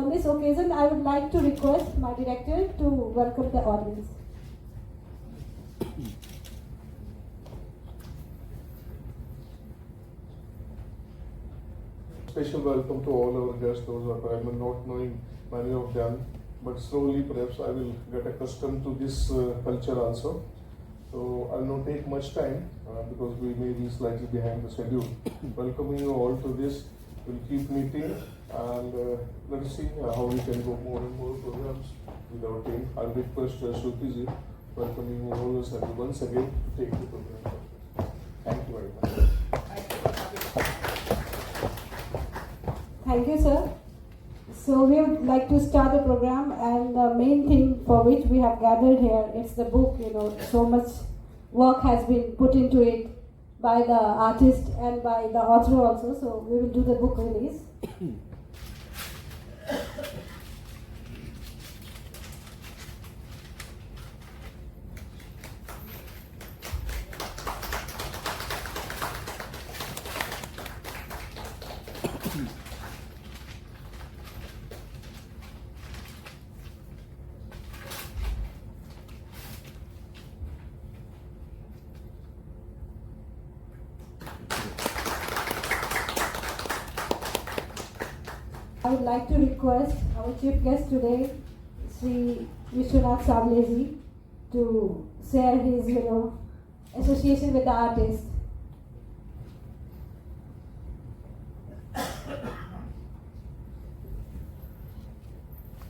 on this occasion, I would like to request my director to welcome the audience. Special welcome to all our guests, those who are not knowing many of them, but slowly perhaps I will get accustomed to this culture also. So I will not take much time because we may be slightly behind the schedule. Welcoming you all to this, we'll keep meeting and let's see how we can go more and more programs with our team. I'll request Shruti ji, welcoming you all once again to take the program. Thank you very much. Thank you, sir. So we would like to start the program, and the main thing for which we have gathered here is the book. So much work has been put into it by the artist and by the author also. So we will do the book release. I would like to request our chief guest today, Sri Vishwanath Savleji, to share his, association with the artist.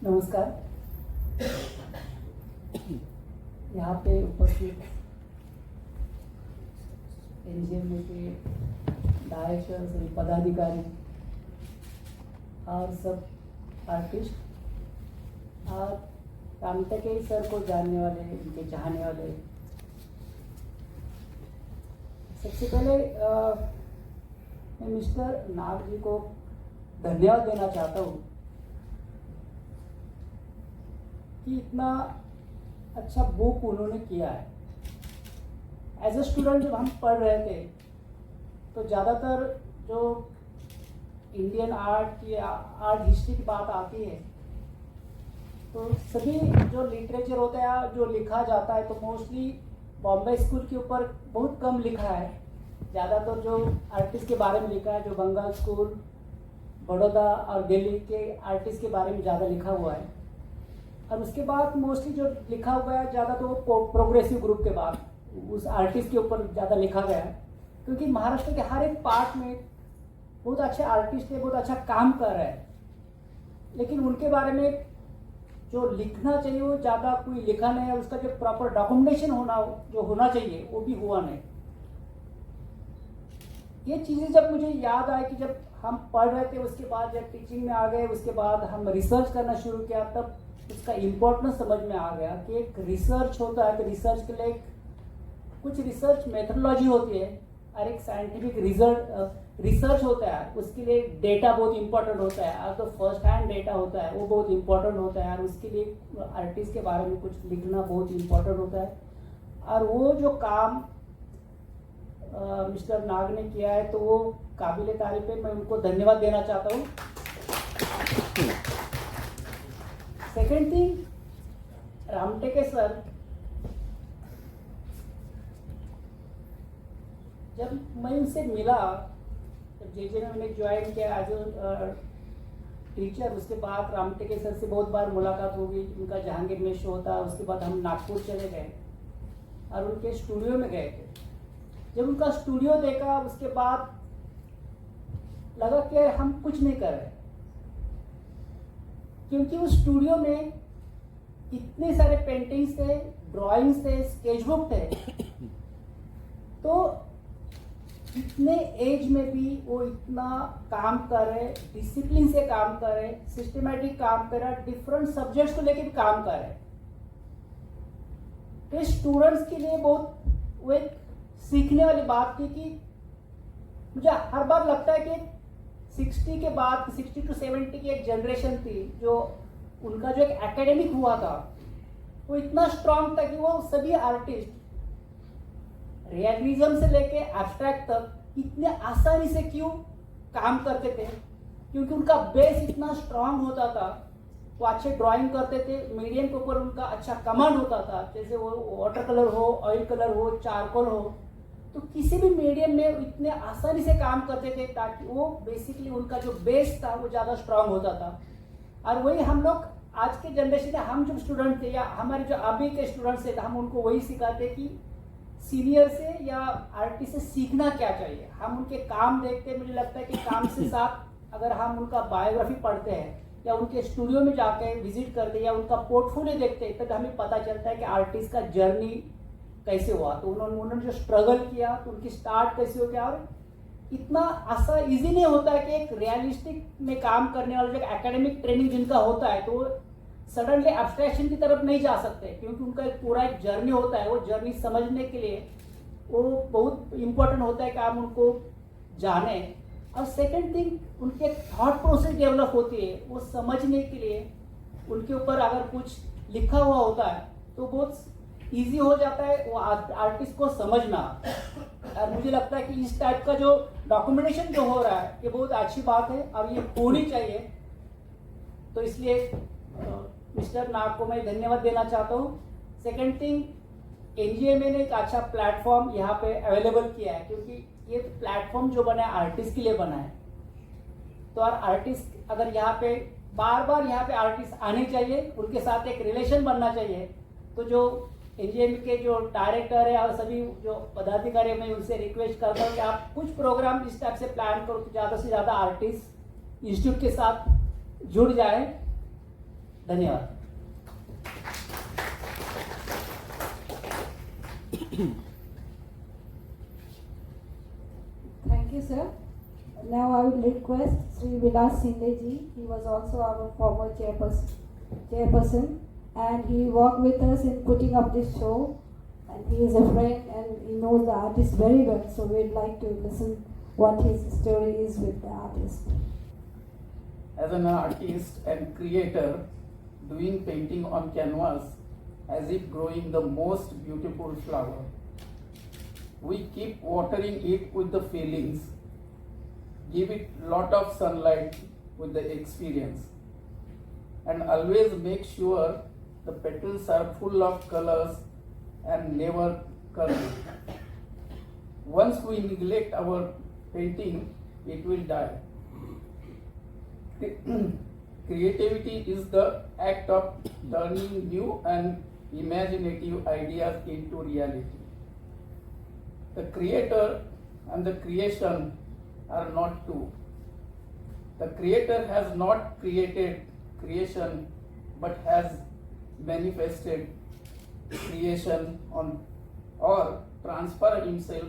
नमस्कार। यहाँ पे उपस्थित NGM के director सभी पदाधिकारी और सब artist और रामटेके सर को जानने वाले, उनके चाहने वाले, सबसे पहले मैं मिस्टर नाग जी को धन्यवाद देना चाहता हूँ कि इतना अच्छा बुक उन्होंने किया है। एज अ स्टूडेंट जब हम पढ़ रहे थे तो ज़्यादातर जो इंडियन आर्ट की आर्ट हिस्ट्री की बात आती है तो सभी जो लिटरेचर होता है, जो लिखा जाता है, तो मोस्टली बॉम्बे स्कूल के ऊपर बहुत कम लिखा है। ज़्यादातर जो आर्टिस्ट के बारे में लिखा है, जो बंगाल स्कूल, बड़ौदा और दिल्ली के आर्टिस्ट के बारे में ज़्यादा लिखा हुआ है। और उसके बाद मोस्टली जो लिखा हुआ है ज़्यादा तो प्रोग्रेसिव ग्रुप के बाद उस आर्टिस्ट के ऊपर ज़्यादा लिखा गया है, क्योंकि महाराष्ट्र के हर एक पार्ट में बहुत अच्छे आर्टिस्ट है, बहुत अच्छा काम कर रहे हैं, लेकिन उनके बारे में जो लिखना चाहिए वो ज़्यादा कोई लिखा नहीं है। उसका जो प्रॉपर डॉक्यूमेंटेशन होना चाहिए वो भी हुआ नहीं। ये चीज़ें जब मुझे याद आए कि जब हम पढ़ रहे थे, उसके बाद जब टीचिंग में आ गए, उसके बाद हम रिसर्च करना शुरू किया, तब उसका इम्पोर्टेंस समझ में आ गया कि एक रिसर्च होता है, कि रिसर्च के लिए कुछ रिसर्च मेथडोलॉजी होती है और एक साइंटिफिक रिसर्च होता है, उसके लिए डेटा बहुत इंपॉर्टेंट होता है। और तो फर्स्ट हैंड डेटा होता है वो बहुत इंपॉर्टेंट होता है, और उसके लिए आर्टिस्ट के बारे में कुछ लिखना बहुत इंपॉर्टेंट होता है। और वो जो काम मिस्टर नाग ने किया है तो वो काबिल तारीफ है, मैं उनको धन्यवाद देना चाहता हूँ। सेकेंड थिंग, रामटेके सर, जब मैं उनसे मिला, जब जे में मैंने ज्वाइन किया एज अ टीचर, उसके बाद रामटेके सर से बहुत बार मुलाकात हो गई। उनका जहांगीर में शो था, उसके बाद हम नागपुर चले गए और उनके स्टूडियो में गए थे। जब उनका स्टूडियो देखा, उसके बाद लगा कि हम कुछ नहीं कर रहे, क्योंकि उस स्टूडियो में इतने सारे पेंटिंग्स थे, ड्राइंग्स थे, स्केचबुक थे। तो इतने एज में भी वो इतना काम कर रहे, डिसिप्लिन से काम कर रहे, सिस्टमेटिक काम कर रहे, डिफरेंट सब्जेक्ट्स को लेकर भी काम कर रहे। तो स्टूडेंट्स के लिए बहुत वो एक सीखने वाली बात थी कि मुझे हर बार लगता है कि 60 के बाद 60 to 70 की एक जनरेशन थी, जो उनका जो एक एकेडमिक हुआ था वो इतना स्ट्रांग था कि वो सभी आर्टिस्ट रियलिज्म से लेके एब्स्ट्रैक्ट तक इतने आसानी से क्यों काम करते थे, क्योंकि उनका बेस इतना स्ट्रांग होता था वो अच्छे ड्राइंग करते थे, मीडियम के ऊपर उनका अच्छा कमांड होता था, जैसे वो वाटर कलर हो, ऑयल कलर हो, चारकोल हो, तो किसी भी मीडियम में इतने आसानी से काम करते थे ताकि वो बेसिकली उनका जो बेस था वो ज़्यादा स्ट्रांग होता था। और वही हम लोग आज के जनरेशन में, हम जो स्टूडेंट थे या हमारे जो अभी के स्टूडेंट्स थे, हम उनको वही सिखाते कि सीनियर से या आर्टिस्ट से सीखना क्या चाहिए। हम उनके काम देखते हैं, मुझे लगता है कि काम से साथ अगर हम उनका बायोग्राफी पढ़ते हैं या उनके स्टूडियो में जाके विजिट करते हैं या उनका पोर्टफोलियो देखते हैं, तब हमें पता चलता है कि आर्टिस्ट का जर्नी कैसे हुआ, तो उन्होंने जो स्ट्रगल किया, तो उनकी स्टार्ट कैसे हो गया। और इतना आसान इजी नहीं होता है कि एक रियलिस्टिक में काम करने वाला जो एकेडमिक ट्रेनिंग जिनका होता है, तो सडनली एब्स्ट्रैक्शन की तरफ नहीं जा सकते, क्योंकि उनका एक पूरा एक जर्नी होता है। वो जर्नी समझने के लिए वो बहुत इंपॉर्टेंट होता है कि आप उनको जाने। और सेकंड थिंग, उनके थॉट प्रोसेस डेवलप होती है, वो समझने के लिए उनके ऊपर अगर कुछ लिखा हुआ होता है तो बहुत इजी हो जाता है वो आर्टिस्ट को समझना। और मुझे लगता है कि इस टाइप का जो डॉक्यूमेंटेशन जो हो रहा है ये बहुत अच्छी बात है और ये होनी चाहिए। तो इसलिए मिस्टर नाग को मैं धन्यवाद देना चाहता हूँ। सेकंड थिंग, एनजीएमए ने एक अच्छा प्लेटफॉर्म यहाँ पे अवेलेबल किया है, क्योंकि ये प्लेटफॉर्म जो बना है आर्टिस्ट के लिए बना है। तो और आर्टिस्ट अगर यहाँ पे बार बार यहाँ पे आर्टिस्ट आने चाहिए, उनके साथ एक रिलेशन बनना चाहिए। तो जो एनजीएमए के जो डायरेक्टर है और सभी जो पदाधिकारी, मैं उनसे रिक्वेस्ट करता हूँ कि आप कुछ प्रोग्राम इस टाइप से प्लान करो कि ज़्यादा से ज़्यादा आर्टिस्ट इंस्टीट्यूट के साथ जुड़ जाए। धन्यवाद। Thank you, sir. Now I will request Sri Vilas Sinde ji. He was also our former chairperson, and he worked with us in putting up this show. And he is a friend, and he knows the artist very well. So we'd like to listen what his story is with the artist. As an artist and creator, doing painting on canvas as if growing the most beautiful flower. We keep watering it with the feelings, give it lot of sunlight with the experience, and always make sure the petals are full of colors and never curved. Once we neglect our painting, it will die. Creativity is the act of turning new and imaginative ideas into reality. The creator and the creation are not two. The creator has not created creation but has manifested creation on or transferred himself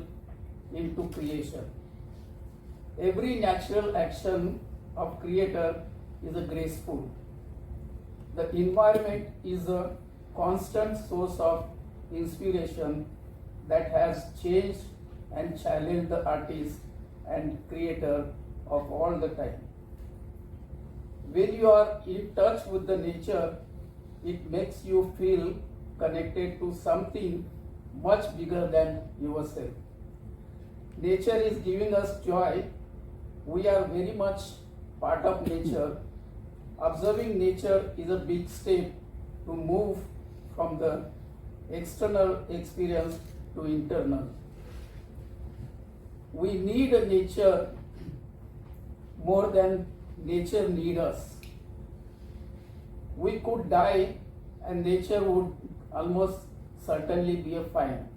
into creation. Every natural action of creator is a graceful. The environment is a constant source of inspiration that has changed and challenged the artist and creator of all the time. When you are in touch with the nature, it makes you feel connected to something much bigger than yourself. Nature is giving us joy. We are very much part of nature. Observing nature is a big step to move from the external experience to internal. We need a nature more than nature needs us. We could die and nature would almost certainly be a fine.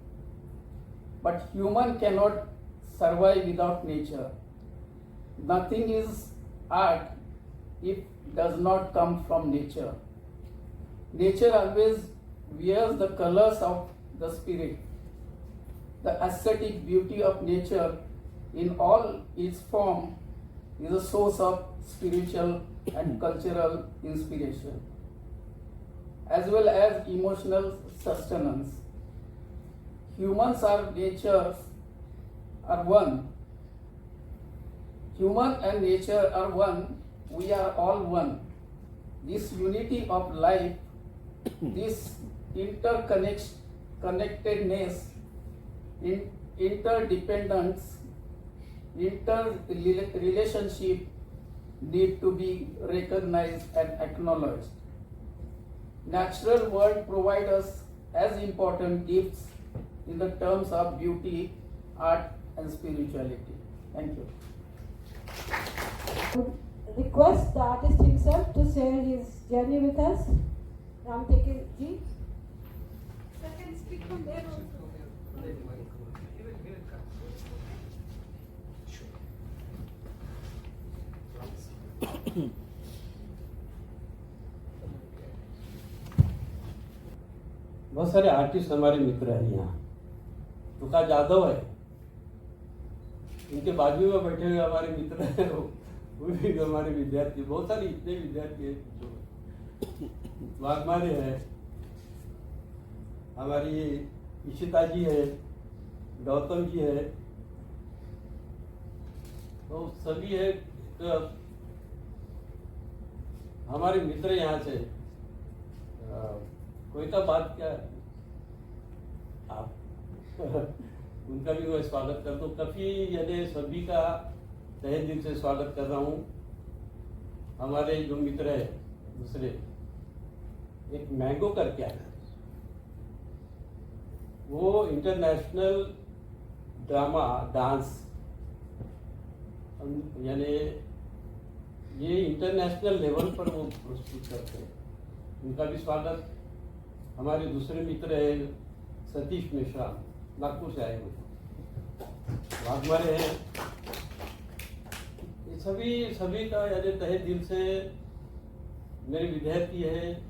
But human cannot survive without nature. Nothing is art if does not come from nature. Nature always wears the colors of the spirit. The aesthetic beauty of nature in all its form is a source of spiritual and cultural inspiration, as well as emotional sustenance. Humans are natures are one. Human and nature are one. We are all one. This unity of life, this interconnectedness, interdependence, interrelationship need to be recognized and acknowledged. natural world provide us as important gifts in the terms of beauty, art and spirituality. Thank you. I would request the artist himself to share his journey with us. Ram Tekir ji. Sir, can speak from there also. बहुत सारे artist हमारे मित्र हैं यहाँ। तुका जादव है, इनके बाजू में बैठे हुए हमारे मित्र हैं, वो भी हमारे विद्यार्थी। बहुत सारे इतने विद्यार्थी हैं जो वाघमारे है, हमारी इशिता जी है, गौतम जी है, तो सभी है। तो हमारे मित्र यहाँ से कोई का बात क्या है? आप उनका भी मैं स्वागत कर दूं। काफी यानी सभी का तहे दिल से स्वागत कर रहा हूँ। हमारे जो मित्र है दूसरे, एक मैंगो करके है, वो इंटरनेशनल ड्रामा डांस यानी ये इंटरनेशनल लेवल पर वो प्रस्तुत करते हैं, उनका भी स्वागत। हमारे दूसरे मित्र है सतीश मिश्रा, नागपुर से आए हुए वाघमारे हैं। ये सभी का यानी तहे दिल से मेरे विद्यार्थी है।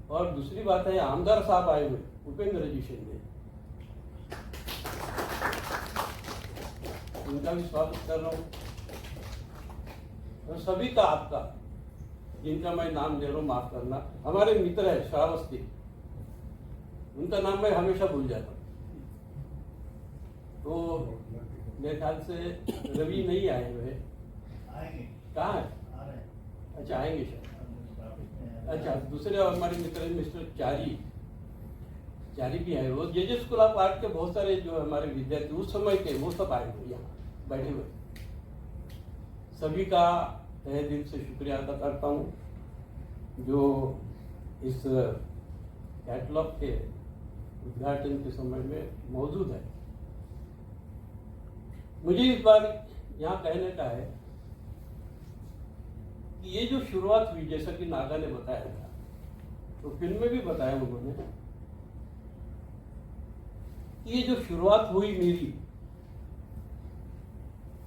और दूसरी बात है, आमदार साहब आए हुए, उपेंद्र जी शिंदे, उनका भी स्वागत कर रहा हूँ। और सभी का आपका, जिनका मैं नाम ले रहा हूँ माफ करना। हमारे मित्र है श्रावस्ती, उनका नाम मैं हमेशा भूल जाता हूँ। तो मेरे ख्याल से रवि नहीं आए हुए, कहाँ है? अच्छा आएंगे शायद। अच्छा दूसरे हमारे मित्र हैं मिस्टर चारी भी आए। वो जे स्कूल ऑफ आर्ट के बहुत सारे जो हमारे विद्यार्थी उस समय के, वो सब आए हुए यहाँ बैठे हुए। सभी का तहे दिल से शुक्रिया अदा करता हूँ जो इस कैटलॉग के उद्घाटन के समय में मौजूद है। मुझे इस बार यहाँ कहने का है कि ये जो शुरुआत हुई, जैसा कि नागा ने बताया था, तो फिल्म में भी बताया उन्होंने कि ये जो शुरुआत हुई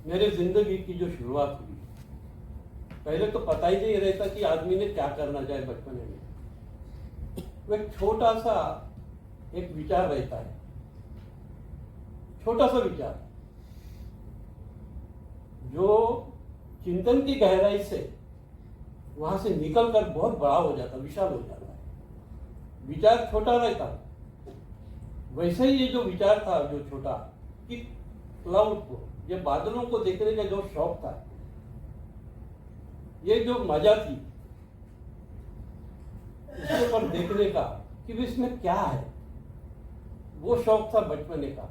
मेरे जिंदगी की जो शुरुआत हुई, पहले तो पता ही नहीं रहता कि आदमी ने क्या करना चाहे बचपन में। वो एक छोटा सा एक विचार रहता है, छोटा सा विचार जो चिंतन की गहराई से वहां से निकलकर बहुत बड़ा हो जाता, विशाल हो जाता है। विचार छोटा रहता, वैसे ही ये जो विचार था जो छोटा, कि क्लाउड को, ये बादलों को देखने का जो शौक था, ये जो मजा थी इसके ऊपर देखने का कि इसमें क्या है, वो शौक था बचपने का।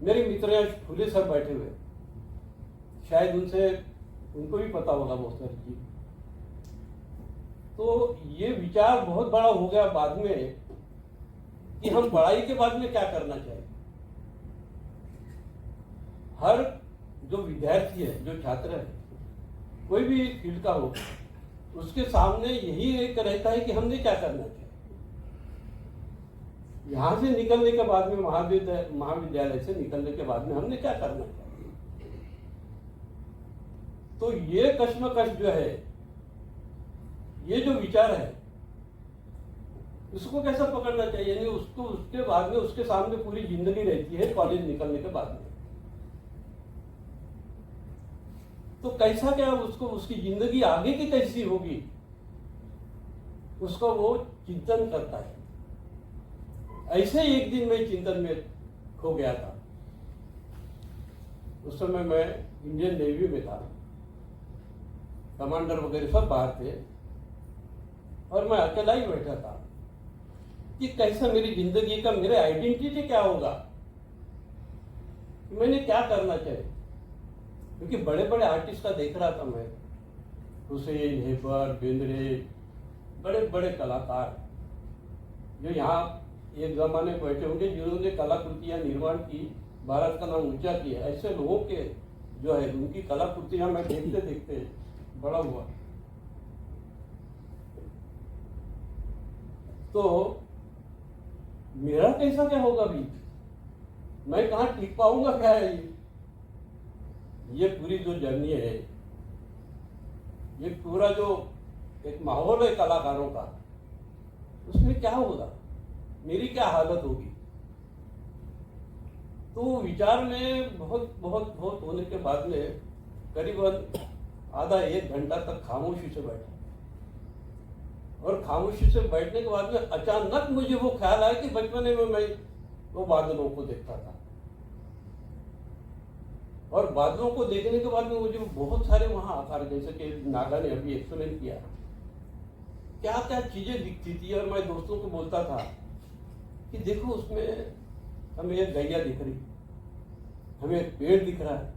मेरे मित्र यहाँ फूले सर बैठे हुए, शायद उनको भी पता होगा बहुत सारी चीज। तो ये विचार बहुत बड़ा हो गया बाद में कि हम पढ़ाई के बाद में क्या करना चाहिए। हर जो विद्यार्थी है, जो छात्र है, कोई भी फील्ड का हो, उसके सामने यही एक रहता है कि हमने क्या करना चाहिए। यहां से निकलने के बाद में, महाविद्यालय से निकलने के बाद में हमने क्या करना चाहिए। तो ये कश्मकश जो है, ये जो विचार है, उसको कैसा पकड़ना चाहिए, यानी उसको उसके बाद में उसके सामने पूरी जिंदगी रहती है कॉलेज निकलने के बाद में। तो कैसा क्या उसको, उसकी जिंदगी आगे की कैसी होगी, उसका वो चिंतन करता है। ऐसे ही एक दिन मैं चिंतन में खो गया था। उस समय मैं इंडियन नेवी में था, कमांडर वगैरह सब बाहर थे और मैं अकेला ही बैठा था कि कैसा मेरी जिंदगी का, मेरे आइडेंटिटी क्या होगा, मैंने क्या करना चाहिए। क्योंकि बड़े बड़े आर्टिस्ट का देख रहा था मैं, हुसैन, हेबर, बेंद्रे, बड़े बड़े कलाकार जो यहाँ एक जमाने में बैठे होंगे, जिन्होंने कलाकृतियां निर्माण की, भारत का नाम ऊंचा किया, ऐसे लोगों के जो है उनकी कलाकृतियां मैं देखते देखते बड़ा हुआ। तो मेरा कैसा क्या होगा अभी, मैं कहाँ टिक पाऊंगा, क्या है ये पूरी जो जर्नी है, ये पूरा जो एक माहौल है कलाकारों का, उसमें क्या होगा, मेरी क्या हालत होगी। तो विचार में बहुत बहुत बहुत होने के बाद में करीबन आधा एक घंटा तक खामोशी से बैठा, और खामोशी से बैठने के बाद में अचानक मुझे वो ख्याल आया कि बचपने में मैं वो बादलों को देखता था, और बादलों को देखने के बाद में मुझे बहुत सारे वहां आकार, जैसे कि नागा ने अभी एक्सप्लेन किया, क्या क्या चीजें दिखती थी। और मैं दोस्तों को बोलता था कि देखो उसमें हमें एक गैया दिख रही, हमें एक पेड़ दिख रहा है,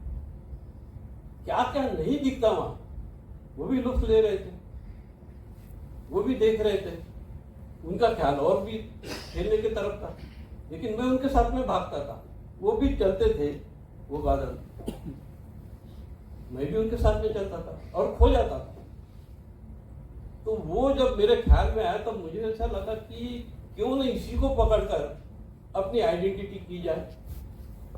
क्या क्या नहीं दिखता वहां, वो भी लुत्फ ले रहे थे, वो भी देख रहे थे, उनका ख्याल और भी खेलने की तरफ था, लेकिन मैं उनके साथ में भागता था, वो भी चलते थे वो बादल, मैं भी उनके साथ में चलता था और खो जाता था। तो वो जब मेरे ख्याल में आया तब मुझे ऐसा लगा कि क्यों नहीं इसी को पकड़कर अपनी आइडेंटिटी की जाए।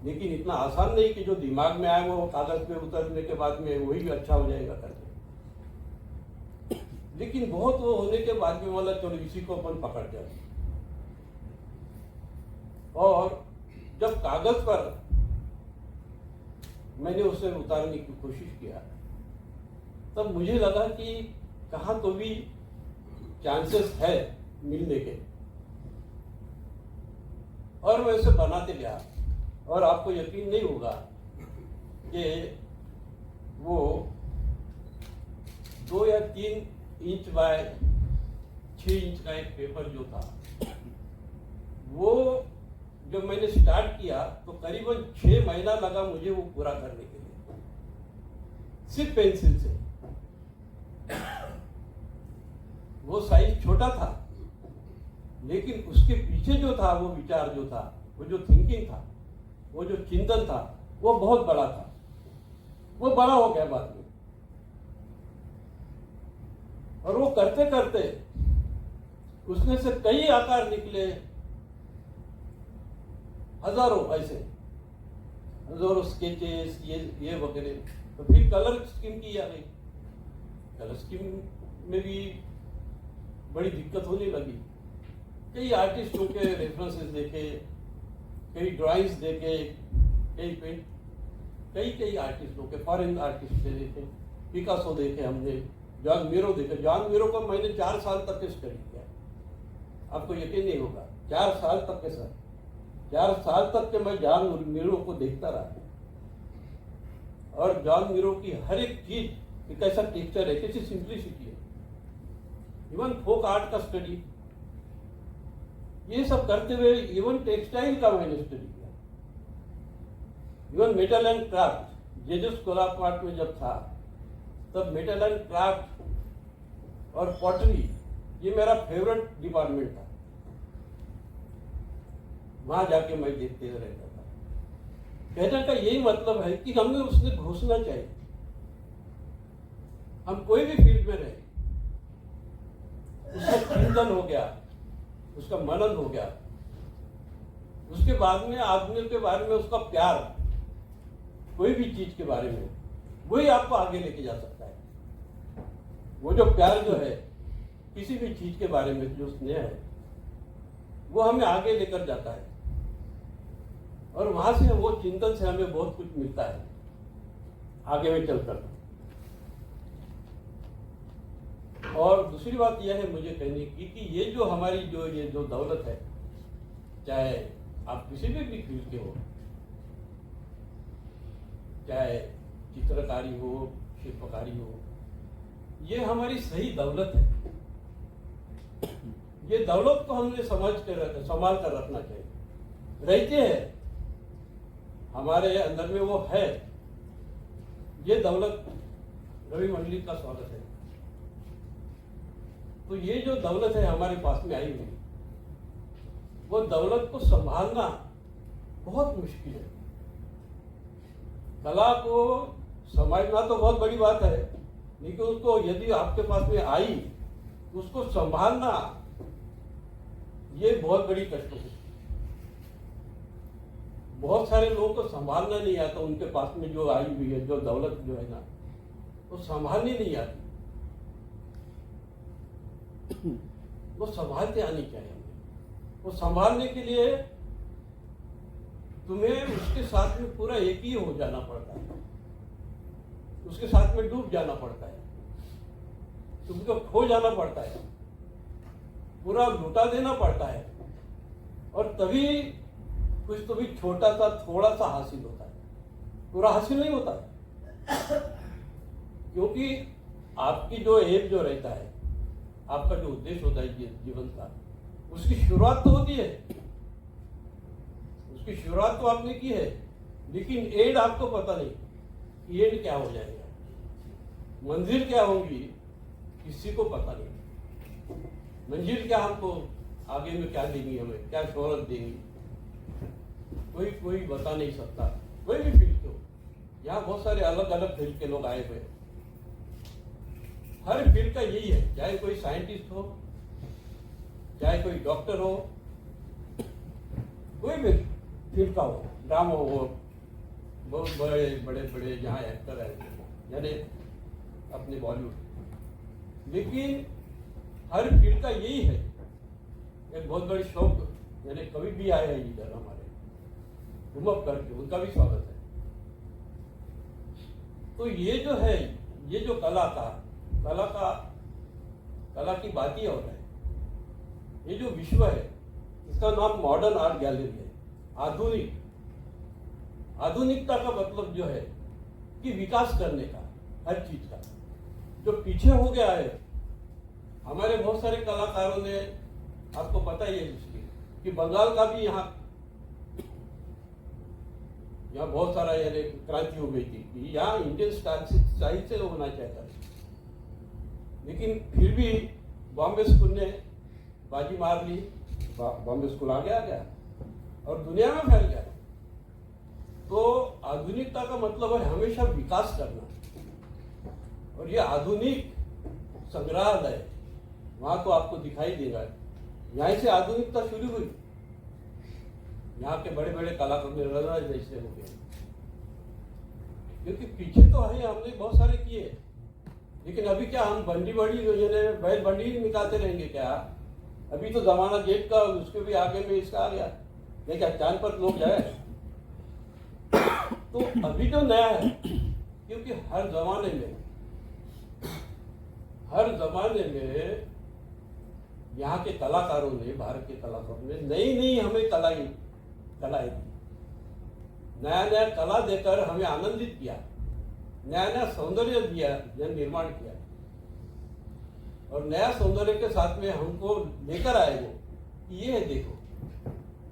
लेकिन इतना आसान नहीं कि जो दिमाग में आए वो कागज पे उतरने के बाद में वही अच्छा हो जाएगा करके। लेकिन बहुत वो होने के बाद में बोला चलो इसी को अपन पकड़ जाए। और जब कागज पर मैंने उसे उतारने की कोशिश किया तब मुझे लगा कि कहाँ तो भी चांसेस है मिलने के, और मैं उसे बनाते गया। और आपको यकीन नहीं होगा कि वो 2 या 3 इंच बाय 6 इंच का एक पेपर जो था, वो जब मैंने स्टार्ट किया तो करीबन 6 महीना लगा मुझे वो पूरा करने के लिए, सिर्फ पेंसिल से। वो साइज छोटा था, लेकिन उसके पीछे जो था वो विचार जो था, वो जो थिंकिंग था, वो जो चिंतन था, वो बहुत बड़ा था। वो बड़ा हो गया बाद में, और वो करते करते उसमें से कई आकार निकले, हजारों ऐसे, हजारों स्केचेस ये वगैरह। तो फिर कलर स्कीम की आ गई। कलर स्कीम में भी बड़ी दिक्कत होने लगी। कई आर्टिस्टों के रेफरेंसेस देखे, कई ड्राइंग्स देखे, कई आर्टिस्टों के, फॉरेन आर्टिस्ट से देखे, पिकासो देखे हमने, जॉन मीरो देखे। जॉन मीरो को मैंने 4 साल तक के स्टडी किया, आपको यकीन नहीं होगा, 4 साल तक के सर, 4 साल तक के मैं जॉन मीरो को देखता रहा। और जॉन मीरो की हर एक चीज कैसा टेक्सचर है, कैसी सिंप्लिसिटी है, इवन फोक आर्ट का स्टडी, ये सब करते हुए इवन टेक्सटाइल का मैंने स्टडी किया, इवन मेटल एंड क्राफ्ट। जेजस कोलाप आर्ट में जब था तब मेटल एंड क्राफ्ट और पॉटरी ये मेरा फेवरेट डिपार्टमेंट था। वहां जाके मैं देखते रहता था। कहने का यही मतलब है कि हमें उसने घुसना चाहिए। हम कोई भी फील्ड में रहे, उसका चिंतन हो गया, उसका मनन हो गया, उसके बाद में आदमी के बारे में उसका प्यार, कोई भी चीज के बारे में, वही आपको आगे लेके जा सकता है। वो जो प्यार जो है किसी भी चीज के बारे में, जो स्नेह है, वो हमें आगे लेकर जाता है। और वहां से वो चिंतन से हमें बहुत कुछ मिलता है आगे में चलकर। और दूसरी बात यह है मुझे कहने की कि ये जो हमारी जो दौलत है, चाहे आप किसी भी फील्ड के हो, चाहे चित्रकारी हो, शिल्पकारी हो, ये हमारी सही दौलत है। ये दौलत को हमने संभाल कर रखना चाहिए। रहते हैं हमारे अंदर में, वो है ये दौलत। रवि मंडलिक का स्वागत है। तो ये जो दौलत है हमारे पास में आई हुई, वो दौलत को संभालना बहुत मुश्किल है। कला को समझना तो बहुत बड़ी बात है, लेकिन उसको यदि आपके पास में आई, उसको संभालना ये बहुत बड़ी कष्ट है। बहुत सारे लोगों को संभालना नहीं आता, उनके पास में जो आई हुई है, जो दौलत जो है ना, वो संभालनी नहीं आती। वो संभालते आनी चाहिए। वो संभालने के लिए तुम्हें उसके साथ में पूरा एक ही हो जाना पड़ता है, उसके साथ में डूब जाना पड़ता है, तुमको खो जाना पड़ता है, पूरा लुटा देना पड़ता है, और तभी कुछ तो भी छोटा सा थोड़ा सा हासिल होता है, पूरा हासिल नहीं होता है। क्योंकि आपकी जो एम जो रहता है, आपका जो उद्देश्य होता है जीवन का, उसकी शुरुआत तो होती है, उसकी शुरुआत तो आपने की है, लेकिन एंड आपको पता नहीं कि एंड क्या हो जाएगा, मंजिल क्या होगी, किसी को पता नहीं। मंजिल क्या हमको आगे में क्या देंगी, हमें क्या शोहरत देंगी, कोई बता नहीं सकता। कोई भी फील्ड के हो, यहाँ बहुत सारे अलग अलग फील्ड के लोग आए हुए, हर फील्ड का यही है, चाहे कोई साइंटिस्ट हो, चाहे कोई डॉक्टर हो, कोई भी फील्ड का हो, ड्रामा हो, बहुत बड़े बड़े बड़े जहाँ एक्टर है, यानी अपने बॉलीवुड, लेकिन हर फील्ड का यही है। एक बहुत बड़ी शौक, यानी कभी भी आए हैं इधर हमारे घूम करके, उनका भी स्वागत है। तो ये जो है, ये जो कला की बात ही और है। ये जो विश्व है, इसका नाम मॉडर्न आर्ट गैलरी है। आधुनिकता का मतलब जो है कि विकास करने का, हर चीज का। जो पीछे हो गया है, हमारे बहुत सारे कलाकारों ने, आपको पता ही है कि बंगाल का भी यहाँ बहुत सारा यानी क्रांति हो गई थी कि यहाँ इंडियन स्टाइल से होना चाहता है, लेकिन फिर भी बॉम्बे स्कूल ने बाजी मार ली, बॉम्बे स्कूल आगे आ गया और दुनिया में फैल गया। तो आधुनिकता का मतलब है हमेशा विकास करना, और ये आधुनिक संग्रहालय वहां तो आपको दिखाई देगा। यहीं से आधुनिकता शुरू हुई, यहाँ के बड़े बड़े कलाकार में रजा जैसे हो गए, क्योंकि पीछे तो है हमने बहुत सारे किए, लेकिन अभी क्या हम बैल बंडी निकालते रहेंगे क्या? अभी तो जमाना जेट का, उसके भी आगे में इसका आ गया, नहीं क्या चांद पर लोग जाए। तो अभी तो नया है, क्योंकि हर जमाने में यहाँ के कलाकारों ने, भारत के कलाकारों ने नई हमें कलाएं दी, नया कला देकर हमें आनंदित किया, नया सौंदर्य दिया, निर्माण किया, और नया सौंदर्य के साथ में हमको लेकर आए वो कि ये है देखो।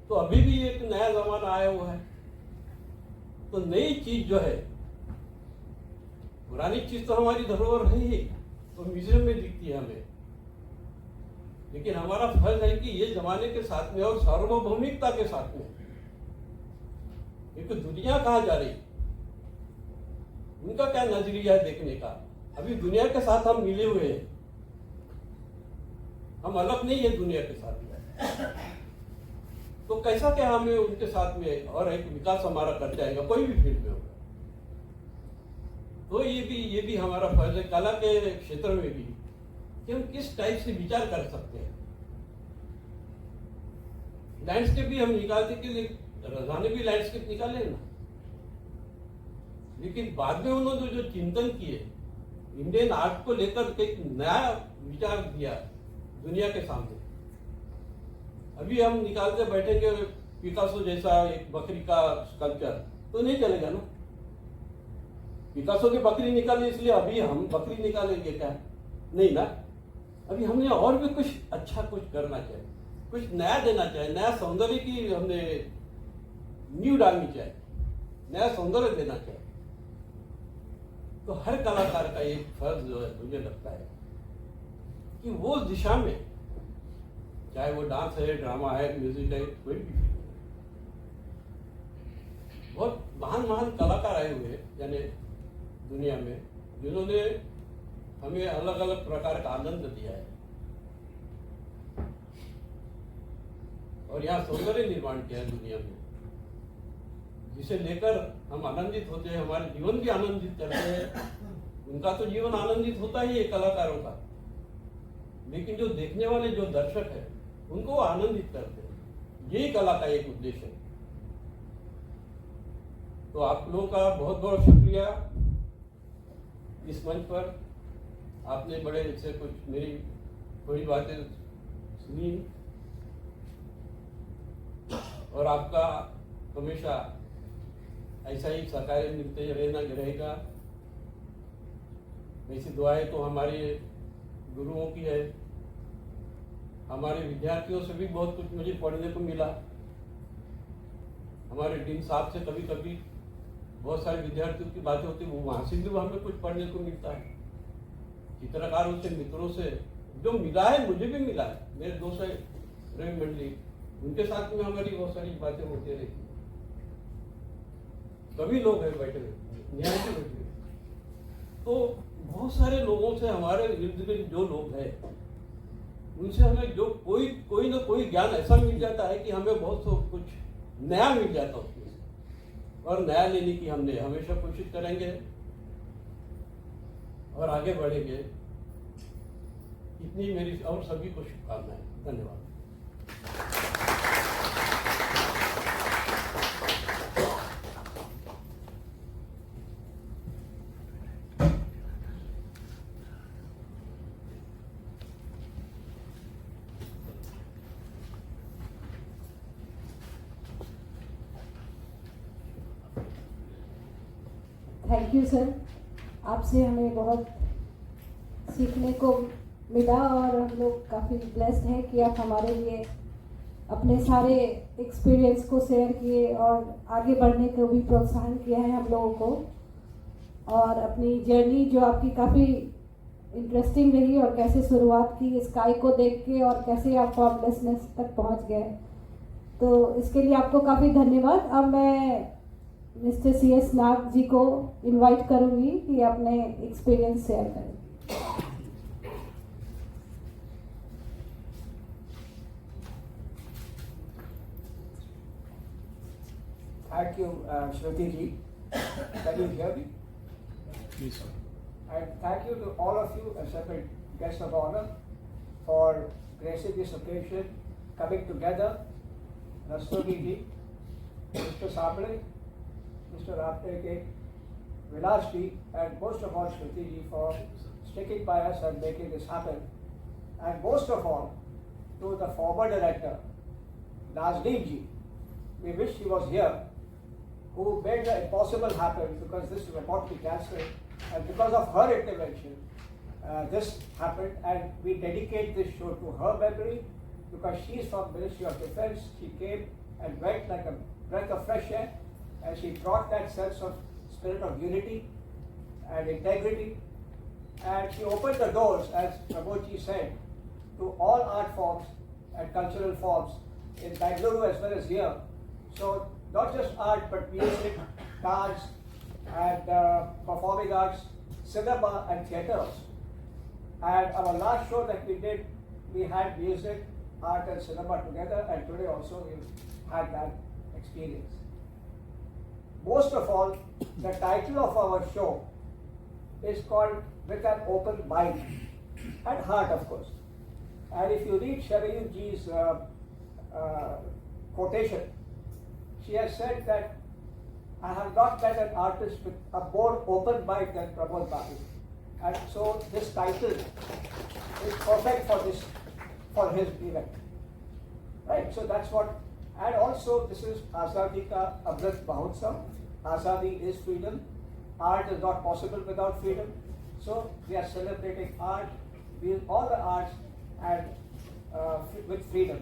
तो अभी भी एक नया जमाना आया हुआ है। तो नई चीज जो है, पुरानी चीज तो हमारी धरोहर है ही, तो म्यूजियम में दिखती है हमें, लेकिन हमारा फर्ज है कि ये जमाने के साथ में और सार्वभौमिकता के साथ में, क्योंकि दुनिया कहाँ जा रही, उनका क्या नजरिया है देखने का। अभी दुनिया के साथ हम मिले हुए हैं, हम अलग नहीं है दुनिया के साथ में। तो कैसा क्या हमें उनके साथ में और एक विकास हमारा कर जाएगा, कोई भी फील्ड में होगा। तो ये भी हमारा फर्ज है कला के क्षेत्र में भी, कि हम किस टाइप से विचार कर सकते हैं। लैंडस्केप भी हम निकालते कि रजा ने भी लैंडस्केप निकाले ना, लेकिन बाद में उन्होंने जो चिंतन किए, इंडियन आर्ट को लेकर एक नया विचार दिया दुनिया के सामने। अभी हम निकालते बैठेंगे पिकासो जैसा एक बकरी का स्कल्पचर, तो नहीं चलेगा ना। पिकासो की बकरी निकाली, इसलिए अभी हम बकरी निकालेंगे क्या? नहीं ना। अभी हमने और भी कुछ अच्छा कुछ करना चाहिए, कुछ नया देना चाहिए, नया सौंदर्य की हमने नींव डालनी चाहिए, नया सौंदर्य देना चाहिए। तो हर कलाकार का एक फर्ज जो है, मुझे लगता है कि वो दिशा में, चाहे वो डांस है, ड्रामा है, म्यूजिक है, कोई भी फील्ड है, बहुत महान महान कलाकार आए हुए हैं यानी दुनिया में, जिन्होंने हमें अलग अलग प्रकार का आनंद दिया है और यहाँ सौंदर्य निर्माण किया है दुनिया में, जिसे लेकर हम आनंदित होते हैं, हमारे जीवन भी आनंदित करते हैं। उनका तो जीवन आनंदित होता ही है कलाकारों का, लेकिन जो देखने वाले जो दर्शक है उनको आनंदित करते हैं। यही कला का एक उद्देश्य है। तो आप लोगों का बहुत बहुत शुक्रिया इस मंच पर, आपने बड़े से कुछ मेरी थोड़ी बातें सुनी और आपका हमेशा ऐसा ही सहकार्य मिलते रहना रहेगा। ऐसी दुआएं तो हमारे गुरुओं की है, हमारे विद्यार्थियों से भी बहुत कुछ मुझे पढ़ने को मिला। हमारे डीन साहब से कभी कभी बहुत सारे विद्यार्थियों की बातें होती, वो वहाँ से भी हमें कुछ पढ़ने को मिलता है। चित्रकारों से, मित्रों से जो मिला है, मुझे भी मिला है, मेरे दोस्त है रवि मंडली, उनके साथ में हमारी बहुत सारी बातें होती रहती। सभी लोग हैं बैठे हुए, न्याय से बैठे हुए, तो बहुत सारे लोगों से, हमारे इर्द गिर्द जो लोग हैं उनसे हमें जो कोई ना कोई ज्ञान ऐसा मिल जाता है कि हमें बहुत कुछ नया मिल जाता है उसमें से, और नया लेने की हमने हमेशा कोशिश करेंगे और आगे बढ़ेंगे। इतनी मेरी और सभी को शुभकामनाएं। धन्यवाद। थैंक यू सर, आपसे हमें बहुत सीखने को मिला और हम लोग काफ़ी ब्लेस्ड हैं कि आप हमारे लिए अपने सारे एक्सपीरियंस को शेयर किए और आगे बढ़ने को भी प्रोत्साहन किया है हम लोगों को। और अपनी जर्नी जो आपकी काफ़ी इंटरेस्टिंग रही और कैसे शुरुआत की स्काई को देख के और कैसे आप फॉर्मलेसनेस तक पहुंच गए, तो इसके लिए आपको काफ़ी धन्यवाद। अब मैं मिस्टर CS नाग जी को इनवाइट करूंगी कि अपने एक्सपीरियंस शेयर करें। Thank you, Shruti ji. Can you hear me? Please, sir. And thank you to all of you, separate guests of honor, for gracing this occasion, coming together. Rastogi ji, Mr. Samble, Mr. Rapteke, Vilas ji, and most of all Shruti ji for sticking by us and making this happen. And most of all, to the former director, Nazneen ji. We wish she was here, who made the impossible happen, because this was about to be cancelled, and because of her intervention, this happened, and we dedicate this show to her memory, because she is from Ministry of Defence. She came and went like a breath of fresh air, and she brought that sense of spirit of unity and integrity, and she opened the doors, as Prabodji said, to all art forms and cultural forms in Bangalore as well as here. So not just art, but music, dance, and performing arts, cinema and theatres. And our last show that we did, we had music, art and cinema together, and today also we had that experience. Most of all, the title of our show is called With an Open Mind and Heart, of course. And if you read Sharayu ji's quotation, she has said that I have not met an artist with a more open mind than Pramod Babu. And so this title is perfect for this, for his event. Right, so that's what, and also this is Azadi Ka Amrit Mahotsav. Azadi is freedom. Art is not possible without freedom. So we are celebrating art, all the arts, and with freedom.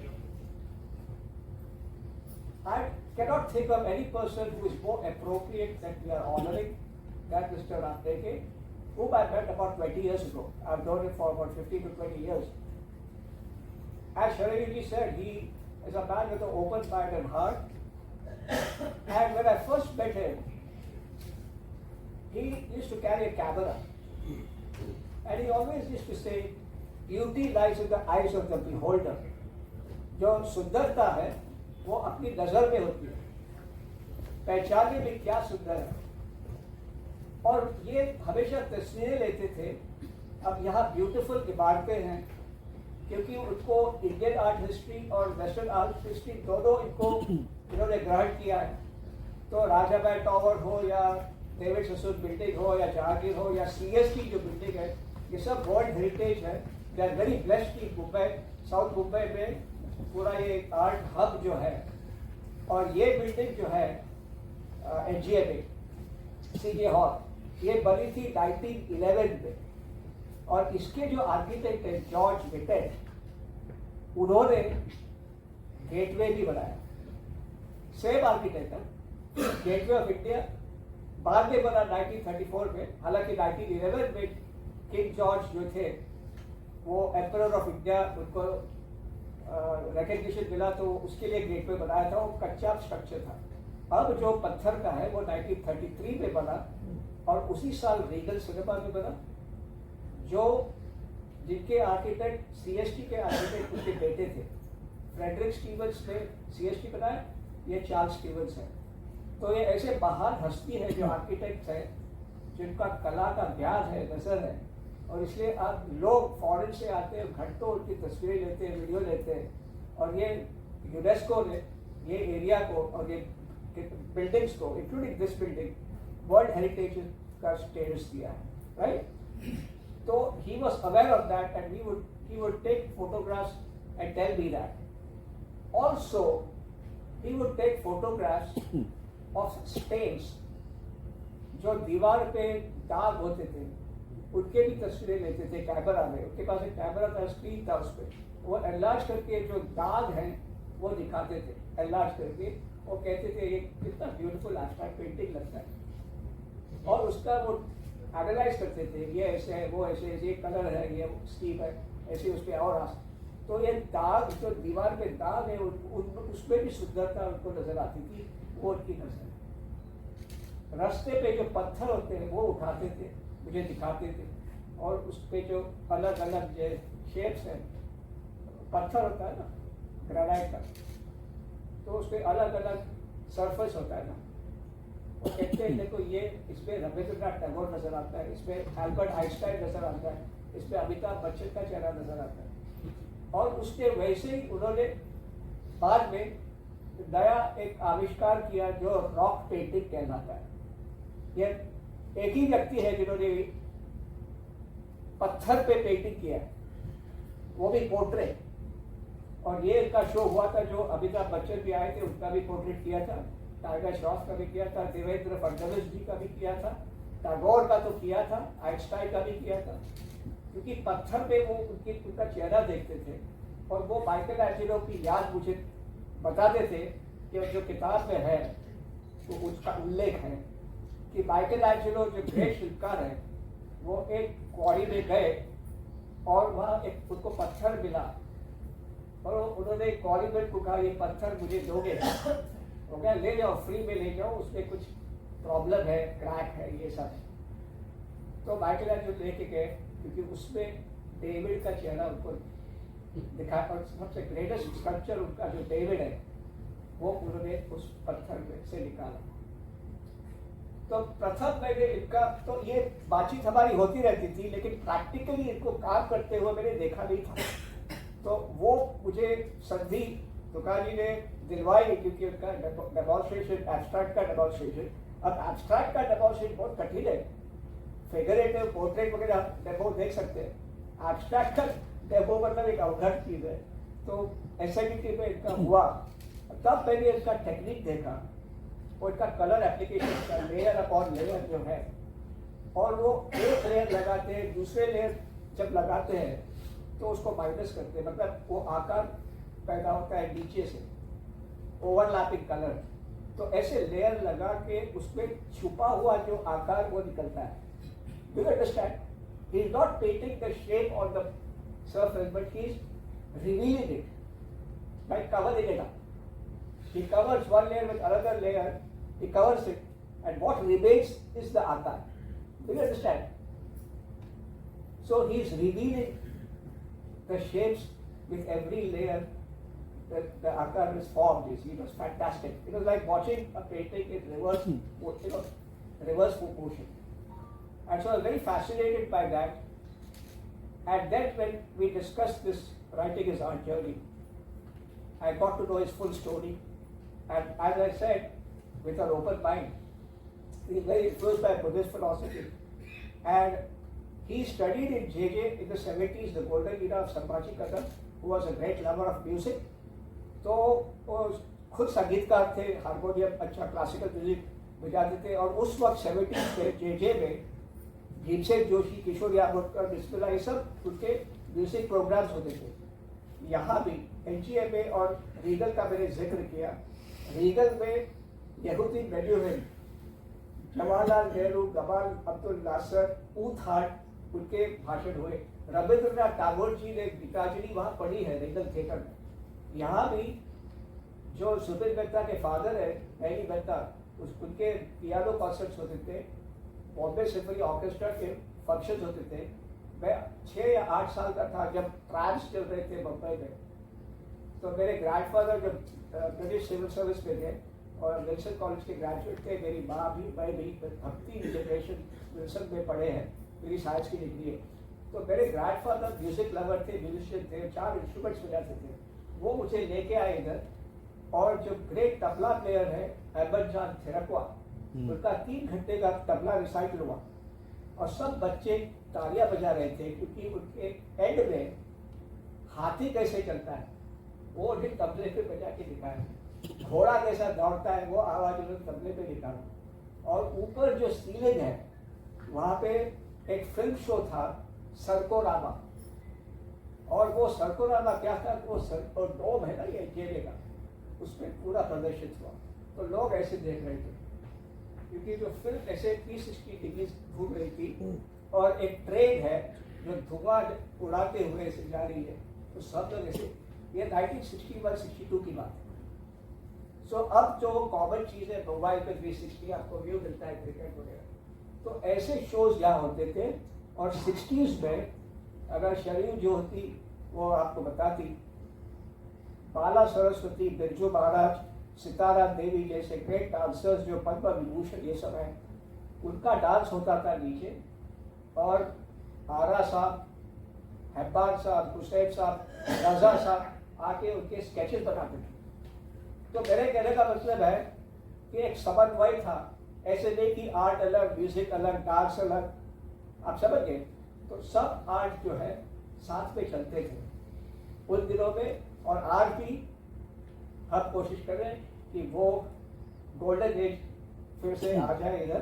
I cannot think of any person who is more appropriate that we are honoring than Mr. Rapteke, whom I met about 20 years ago. I've known him for about 15 to 20 years. As Sharanji said, he is a man with an open mind and heart. And when I first met him, he used to carry a camera. And he always used to say, beauty lies in the eyes of the beholder. जो सुंदरता है वो अपनी नजर में होती है, पहचानने में क्या सुंदर है। और ये हमेशा तस्वीरें लेते थे। अब यहाँ ब्यूटीफुल इमारतें हैं, क्योंकि उनको इंडियन आर्ट हिस्ट्री और वेस्टर्न आर्ट हिस्ट्री दोनों इन्होंने ग्रहण किया है। तो राजाबाई टावर हो या डेविड ससून बिल्डिंग हो या जहांगीर हो या CST जो बिल्डिंग है, ये सब वर्ल्ड हेरिटेज है। दे आर वेरी ब्लेस्ड कि मुंबई, साउथ मुंबई में पूरा ये आर्ट हब जो है। और ये बिल्डिंग जो है NGA में, CJ हॉल, ये बनी थी 1911 में। और इसके जो आर्किटेक्ट है जॉर्ज विटेट, उन्होंने गेटवे भी बनाया। सेम आर्किटेक्ट है, गेटवे ऑफ इंडिया बाद में बना 1934 में। हालांकि 1911 में किंग जॉर्ज जो थे वो एम्परर ऑफ इंडिया, उनको रिकग्निशन मिला तो उसके लिए गेटवे बनाया था। वो कच्चा स्ट्रक्चर था। अब जो पत्थर का है वो 1933 में बना और उसी साल रीगल सिनेमा में बना। जो जिनके आर्किटेक्ट CST के आर्किटेक्ट उनके बेटे थे, फ्रेडरिक स्टीवंस ने CST बनाया, ये चार्ल्स स्टीवंस है। तो ये ऐसे महान हस्ती है जो आर्किटेक्ट है, जिनका कला का ज्ञान है, नजर है। और इसलिए आप लोग फॉरेन से आते हैं, घंटों उनकी तस्वीरें लेते हैं, वीडियो लेते हैं। और ये यूनेस्को ने ये एरिया को और ये बिल्डिंग्स को, including this building, world heritage का स्टेटस दिया है, राइट। तो he was aware of that and he would take photographs and tell me that. Also, he would take photographs of stains, जो दीवार पे दाग होते थे, उनके भी तस्वीरें लेते थे कैमरा में। उनके पास एक कैमरा था, स्क्रीन था, उस पर वो एनलार्ज करके जो दाग हैं वो दिखाते थे, एनलार्ज करके। वो कहते थे ये कितना ब्यूटीफुल एब्स्ट्रैक्ट पेंटिंग लगता है। और उसका वो एनालाइज करते थे, ये ऐसे है, वो ऐसे, ये कलर है, ये स्कीम है, ऐसे उस पर और तो ये दाग, जो दीवार पे दाग है, उसमें भी सुंदरता उनको नजर आती थी, वो उनकी नजर। रास्ते पे जो पत्थर होते हैं वो उठाते थे, मुझे दिखाते थे। और उस पे जो अलग अलग जो शेप्स हैं, पत्थर होता है ना ग्रेनाइट का, तो उस पर अलग अलग सरफेस होता है ना। वो कहते हैं देखो ये, इसमें रविंद्रनाथ टैगोर नजर आता है, इसमें एल्बर्ट आइंस्टाइन नजर आता है, इसमें अमिताभ बच्चन का चेहरा नजर आता है। और उसके वैसे ही उन्होंने बाद में नया एक आविष्कार किया जो रॉक पेंटिंग कहलाता है। ये एक ही व्यक्ति है जिन्होंने पत्थर पे पेंटिंग किया है, वो भी पोर्ट्रेट। और ये इनका शो हुआ था, जो अमिताभ बच्चन भी आए थे, उनका भी पोर्ट्रेट किया था, टाइगर श्रॉफ का भी किया था, देवेंद्र फडणवीस जी का भी किया था, टैगोर का तो किया था, आइंस्टाइन का भी किया था। क्योंकि पत्थर पे वो उनका चेहरा देखते थे। और वो माइकल एंजेलो की याद मुझे बताते थे कि जो किताब में है तो उसका उल्लेख है कि माइकल एंजेलो जो ग्रेट शिल्पकार है, वो एक क्वारी में गए और वहाँ एक उनको पत्थर मिला और उन्होंने क्वारी में को कहा ये पत्थर मुझे दोगे? हो गया ले जाओ, फ्री में ले जाओ, उसमें कुछ प्रॉब्लम है, क्रैक है, ये सब। तो माइकल एंजेलो लेके गए, क्योंकि उसमें डेविड का चेहरा उनको दिखा। और सबसे ग्रेटेस्ट स्कल्पचर उनका जो डेविड है वो उन्होंने उस पत्थर में से निकाला। तो प्रथम मैंने इनका, तो ये बातचीत हमारी होती रहती थी, लेकिन प्रैक्टिकली इनको काम करते हुए मैंने देखा नहीं था। तो वो मुझे संधि तुकार जी ने दिलवाई, क्योंकि उनका डेमोन्स्ट्रेशन, एब्स्ट्रैक्ट का डेमोन्स्ट्रेशन। अब एब्स्ट्रैक्ट का डेमोन्स्ट्रेशन बहुत कठिन है, फिगरेटिव पोर्ट्रेट वगैरह आप डेमो देख सकते हैं। एब्स्ट्रैक्ट का डेमो मतलब एक अवघट चीज है। तो SIT में इनका हुआ, तब मैंने इसका टेक्निक देखा और इसका कलर एप्लीकेशन का लेयर अपॉन लेयर जो है, और वो एक लेयर लगाते हैं, दूसरे लेयर जब लगाते हैं तो उसको माइनस करते हैं, मतलब वो आकार पैदा होता है नीचे से, ओवरलैपिंग कलर। तो ऐसे लेयर लगा के उसमें छुपा हुआ जो आकार वो निकलता है। Do you understand? He is not painting the shape on the surface, but he is revealing it, like covering it up. He covers one layer with another layer, he covers it, and what remains is the akar. Do you understand? So he is revealing the shapes with every layer that the akar is formed. It was fantastic. It was like watching a painting in reverse, reverse proportion. And so I was very fascinated by that. And then when we discussed this writing is our journey, I got to know his full story. And as I said, with an open mind, he is very influenced by Buddhist philosophy. And he studied in JJ in the 70s, the golden era of Sambhaji Kadam, who was a great lover of music. तो वो खुद संगीतकार थे, harmonium अच्छा classical music बजाते थे, और उस वक्त 70s के JJ में भीमसेन जोशी, किशोर यामुरकर, बिस्मिल्ला, ये सब उनके म्यूजिक प्रोग्राम्स होते थे. यहाँ भी NGMA और रीगल का मैंने जिक्र किया. रीगल में यहूदीन बेन्यामिन, जवाहरलाल नेहरू, गमाल अब्दुल नासर, ऊथ हार्ट, उनके भाषण हुए. रविंद्रनाथ टैगोर जी ने गीतांजलि वहाँ पढ़ी है रीगल थिएटर में. यहाँ भी जो सुबीर मेहता के फादर है, मैनी मेहता, उनके पियानो कॉन्सर्ट्स होते थे, बॉम्बे सिम्फनी ऑर्केस्ट्रा के फंक्शंस होते थे. मैं 6 या 8 साल का था जब ट्रांस चल रहे थे मुंबई में. तो मेरे ग्रैंडफादर जब ब्रिटिश सिविल सर्विस में थे और विल्सन कॉलेज के ग्रेजुएट थे. मेरी माँ भी, मैं भी भक्ति जनरेशन विल्सन में पढ़े हैं, मेरी साइंस की डिग्री है. तो मेरे ग्रैंडफादर म्यूजिक लवर थे, म्यूजिशियन थे, 4 इंस्ट्रूमेंट्स बजाते थे. वो मुझे लेके आए इधर, और जो ग्रेट तबला प्लेयर है अहमद जान थिरकवा, उनका 3 घंटे का तबला रिसाइटल हुआ और सब बच्चे तालियां बजा रहे थे, क्योंकि उनके एंड में हाथी कैसे चलता है वो उन्हें तबले पे बजा के दिखाया, घोड़ा कैसा दौड़ता है वो आवाज उन्होंने तबले पे निकाला. और ऊपर जो सीलिंग है वहाँ पे एक फिल्म शो था सरकोरामा, और वो सरकोरामा क्या था, वो और डोम है ना ये जेले का, उसमें पूरा प्रदर्शित हुआ. तो लोग ऐसे देख रहे थे, क्योंकि जो फिल्म ऐसे 360 डिग्री घूम रही थी, और एक ट्रेन है जो धुआं उड़ाते हुए ऐसे जा रही है. तो सब लोग ऐसे, ये 1961-62 की बात है. सो अब जो कॉमन चीज़ है, मोबाइल पे 360 आपको व्यू मिलता है, क्रिकेट वगैरह. तो ऐसे शोज यहाँ होते थे. और 60s में अगर शरीर जो होती वो आपको बताती, बाला सरस्वती, बिरजू महाराज, सितारा देवी जैसे ग्रेट डांसर्स जो पद्म विभूषण ये सब हैं, उनका डांस होता था नीचे. और आरा साहब, हेब्बान साहब, हुसैन साहब, रजा साहब आके उनके स्केचेस बनाते थे. तो मेरे कहने का मतलब है कि एक समन्वय था, ऐसे नहीं कि आर्ट अलग, म्यूजिक अलग, डांस अलग, आप समझ गए. तो सब आर्ट जो है साथ में चलते थे उन दिनों में. और आज भी हम कोशिश कर रहे हैं कि वो गोल्डन एज फिर से आ जाए इधर.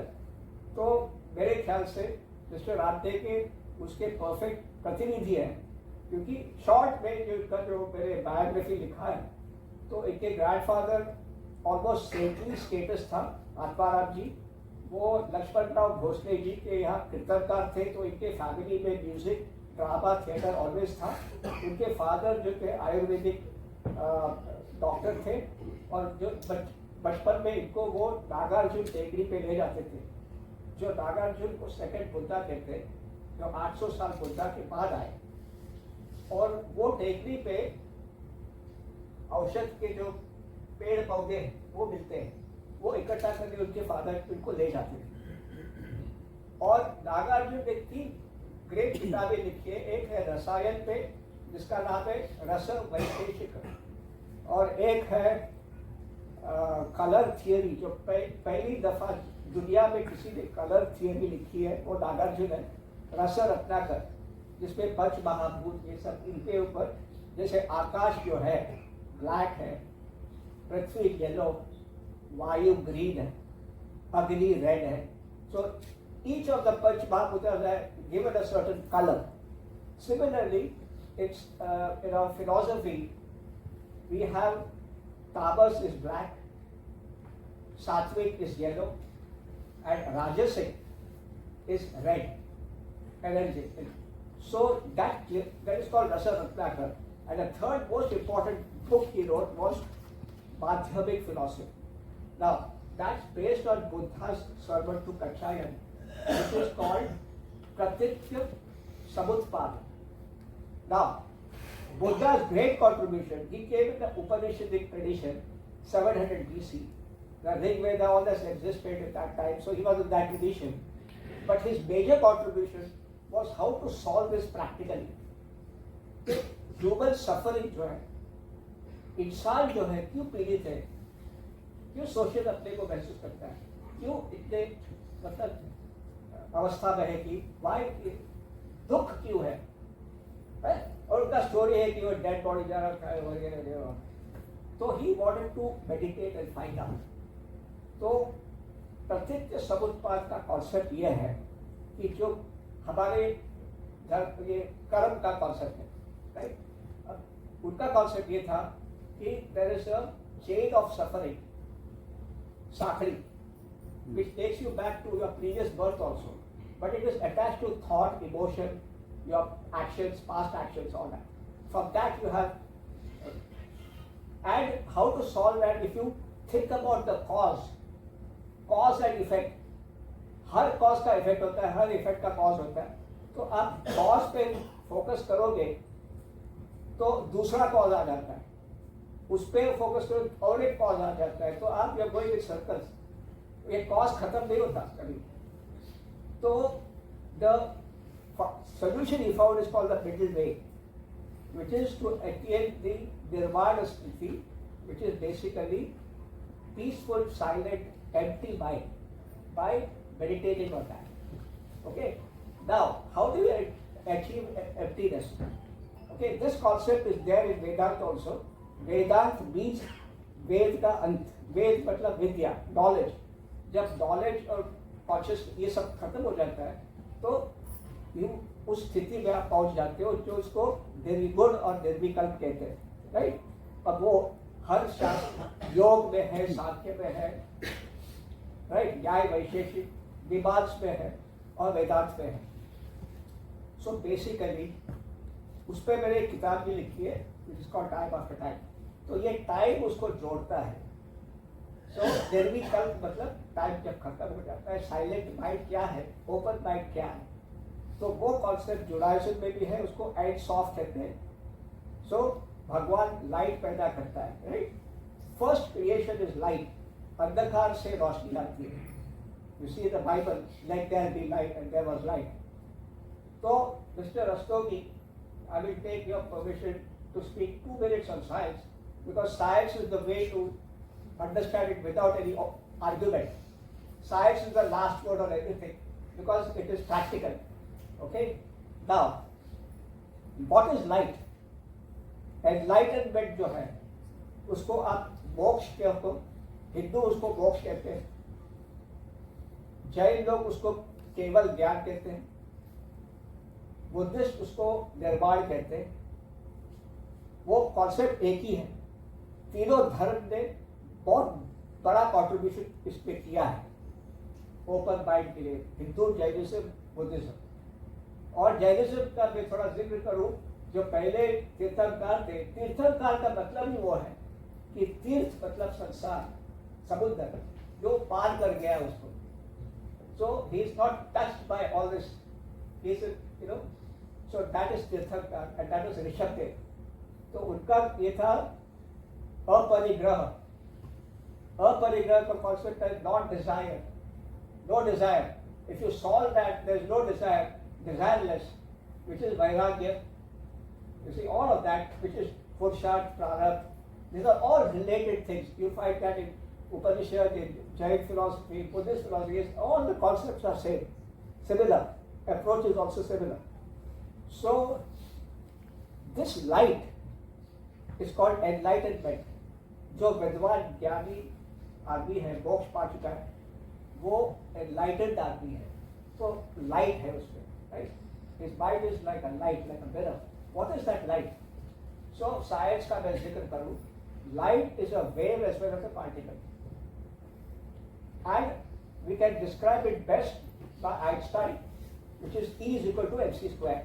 तो मेरे ख्याल से मिस्टर रामदेव के उसके परफेक्ट प्रतिनिधि हैं, क्योंकि शॉर्ट में जो मेरे बायोग्राफी लिखा है, तो इनके ग्रैंडफादर ऑलमोस्ट सेंट्री स्टेटस था, आत्माराम जी. वो लक्ष्मणराव भोसले जी के यहाँ कीर्तनकार थे, तो इनके फैमिली में म्यूजिक, ड्रामा, थिएटर ऑलवेज था. उनके फादर जो थे आयुर्वेदिक डॉक्टर थे, और जो बचपन में इनको वो नागार्जुन टेकरी पे ले जाते थे, जो नागार्जुन को सेकंड बुद्धा कहते हैं, जो 800 साल बुद्धा के बाद आए. और वो टेकरी पे औषध के जो पेड़ पौधे हैं वो मिलते हैं, वो इकट्ठा करके उनके फादर उनको ले जाते थे. और नागार्जुन ने 3 ग्रेट किताबें लिखी है. एक है रसायन पे, जिसका नाम है रस वैशेषिक, और एक है कलर थियरी, जो पहली दफा दुनिया में किसी ने कलर थियरी लिखी है वो नागार्जुन है. रस रत्नाकर, जिसमें पंच महाभूत ये सब इनके ऊपर, जैसे आकाश जो है ब्लैक है, पृथ्वी येलो, वायु ग्रीन है, अग्नि रेड है. सो each of the Panch Mahabhutas are given a certain color. Similarly, it's in our philosophy, we have Tamas is black, Sattvic is yellow, and Rajasic is red. energy. So that is called Rasa Ratnakar. And the third most important book he wrote was Madhyamik Philosophy. Now that's based on Buddha's sermon to Kachayan, which is called Pratitya Samutpada. Now Buddha's great contribution, he came in the Upanishadic tradition, 700 BC. The Rig Veda, all this existed at that time, so he was in that tradition. But his major contribution was how to solve this practically. Human suffering जो है, इंसान जो है क्यों पीड़ित है, क्यों social अपने को महसूस करता है, क्यों इतने मतलब अवस्था में है कि वाई दुख क्यों है? और उनका स्टोरी है कि वो डेड बॉडी जा रहा था वगैरह. तो ही wanted to meditate and find out. तो प्रत्यक्ष समुत्पाद का कॉन्सेप्ट ये है कि जो हमारे ये कर्म का कॉन्सेप्ट है, राइट. उनका कॉन्सेप्ट ये था कि there is a chain of suffering, साखड़ी, which takes you back to your previous birth also, but it is attached to thought, emotion, your actions, past actions, all that. From that you have, and how to solve that? If you think about the cause and effect, her cause का effect होता है, हर effect का cause होता है. तो आप cause पे focus करोगे तो दूसरा cause आ जाता है, उस पे focus करोगे और एक cause आ जाता है. तो आप जब going in circles, ये cause खत्म नहीं होता कभी. तो the solution he found is called the middle way, which is to attain the nirvana sthiti, which is basically peaceful, silent, empty mind by meditating on that. Okay. Now, how do you achieve emptiness? Okay, this concept is there in Vedanta also. Vedant means वेद का अंत. वेद मतलब विद्या, knowledge. जब knowledge और conscious ये सब खत्म हो जाता है तो उस स्थिति में आप पहुंच जाते हो जो उसको निर्गुण और निर्विकल्प कहते हैं, राइट. अब वो हर शास्त्र योग में है, सांख्य में है, राइट, न्याय वैशेषिक मीमांस में है और वेदांत में है. सो बेसिकली उस पर मैंने एक किताब भी लिखी है which is called time after time. तो ये टाइम उसको जोड़ता है. सो निर्विकल्प मतलब टाइम जब खत्म हो जाता है, साइलेंट माइंड क्या है, ओपन माइंड क्या है. तो वो कॉन्सेप्ट जुडाइज्म में भी है, उसको एंड सॉफ्ट कहते हैं. सो भगवान लाइट पैदा करता है, right. First creation is light. अंधकार से रोशनी आती है. You see the Bible, let there be light and there was light. तो mister Rastogi, I will take your permission to speak 2 minutes on science, because science is the way to understand it without any argument. Science is the last word on everything because it is practical. Okay. Now, what is light? Enlightenment जो है उसको आप मोक्ष कहते हो. हिंदू उसको मोक्ष कहते हैं, जैन लोग उसको केवल ज्ञान कहते हैं, बुद्धिस्ट उसको निर्वाण कहते हैं. वो कॉन्सेप्ट एक ही है. तीनों धर्म ने बहुत बड़ा कॉन्ट्रीब्यूशन इस पे किया है ओपन माइंड के लिए. Hindu, Jainism, Buddhism. और जैनिज्म का मैं थोड़ा जिक्र करूं, जो पहले तीर्थंकार थे. तीर्थंकार का मतलब ही वो है कि तीर्थ मतलब संसार, समुद्र, जो पार कर गया उसको. So he is not touched by all this. He is, you know, so that is Tirthankar and that is Rishabhdev. तो उनका ये था अपरिग्रह. अपरिग्रह का कॉन्सेप्ट है not desire, no desire. If you solve that, there is no desire, desireless, which is vairagya. You see, all of that, which is purusharth, prarabdha, these are all related things. You find that in Upanishad, in Jain philosophy, Buddhist philosophy, all the concepts are same, similar. Approach is also similar. So, this light is called enlightenment. जो विद्वान ज्ञानी आदमी है, मोक्ष पा चुका है, वो enlightened आदमी है. तो light है उसमें. Right? His mind is like a light, like a mirror. What is that light? So science का मैं जिक्र करूँ, light is a wave as well as a particle, and we can describe it best by Einstein. which is E is equal to mc square,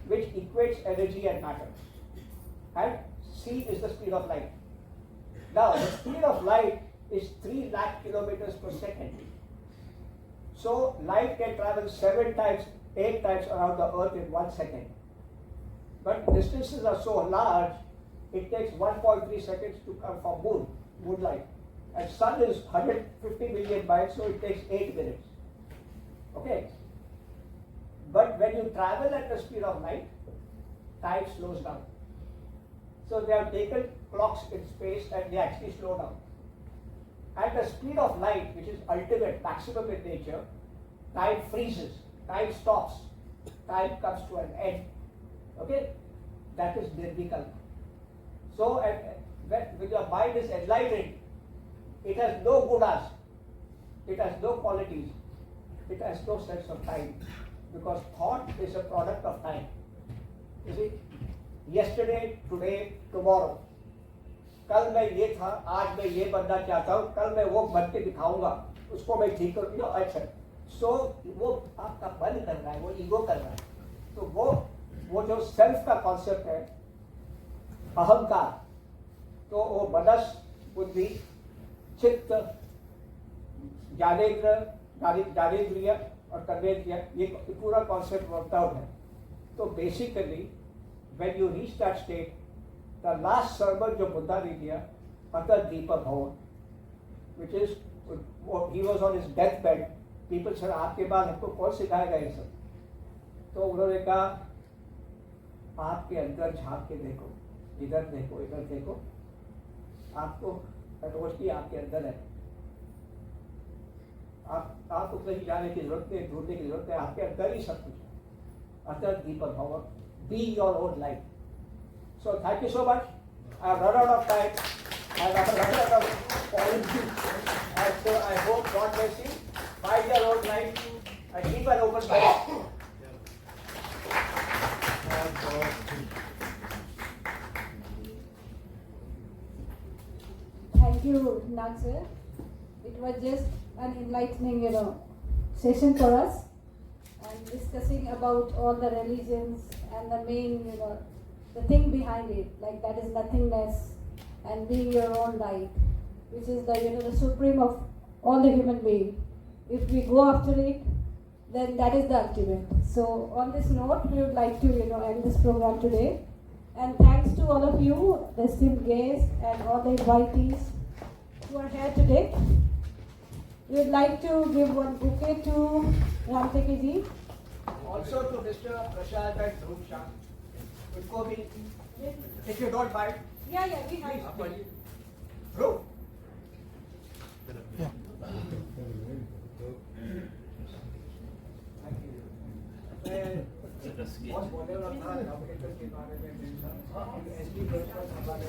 which equates energy and matter. And c is the speed of light. Now, the speed of light is 3 lakh kilometers per second. So, light can travel 7 times, 8 times around the earth in 1 second. But distances are so large, it takes 1.3 seconds to come from moonlight. And sun is 150 million miles, so it takes 8 minutes. Okay? But when you travel at the speed of light, time slows down. So they have taken clocks in space and they actually slow down. At the speed of light, which is ultimate, maximum in nature, time freezes, time stops, time comes to an end. Okay? That is Nirvikalpa. So when your mind is enlightened, it has no gunas, it has no qualities, it has no sense of time, because thought is a product of time. You see, yesterday, today, tomorrow. कल मैं ये था, आज मैं ये बनना चाहता हूँ, कल मैं वो बन के दिखाऊंगा, उसको मैं ठीक करूँ, अच्छा। सो वो आपका मन कर रहा है, वो ईगो कर रहा है। तो वो जो सेल्फ का कॉन्सेप्ट है, अहंकार, तो वो मनस, बुद्धि, चित्त, ज्ञानेंद्रिय और कर्मेंद्रिय, ये पूरा कॉन्सेप्ट वर्क आउट है। तो basically when you reach that state, the last sermon जो बुद्धा ने दिया, अतर दीप भवन, which is, he was on his deathbed, people said, आपके बाद हमको कौन सिखाएगा ये सब? तो उन्होंने कहा, आपके अंदर झांक के देखो, इधर देखो, आपको रोशनी आपके अंदर है। आप उधर ही जाने की जरूरत नहीं, ढूंढने की जरूरत है, आपके अंदर ही सब कुछ है। अतर दीप भवन, be your own light. So thank you so much. I have run out of time. I have run out of policy. And so I hope God bless you. Find your own light and keep an open mind. Thank you, Nag sir. It was just an enlightening, session for us, and discussing about all the religions and the main, the thing behind it, like that is nothingness and being your own light, which is the, the supreme of all the human being. If we go after it, then that is the ultimate. So on this note, we would like to, end this program today. And thanks to all of you, the esteemed guests and all the invitees who are here today. We would like to give one bouquet to Ramteki ji. Also to Mr. Prashad and Dhruv Shah. उनको भी, if you don't mind, Yeah, we have. please. Dhruv. मैं बहुत बोलने वाला था, nomination के बारे में, एसपी प्रोजेक्ट हमारे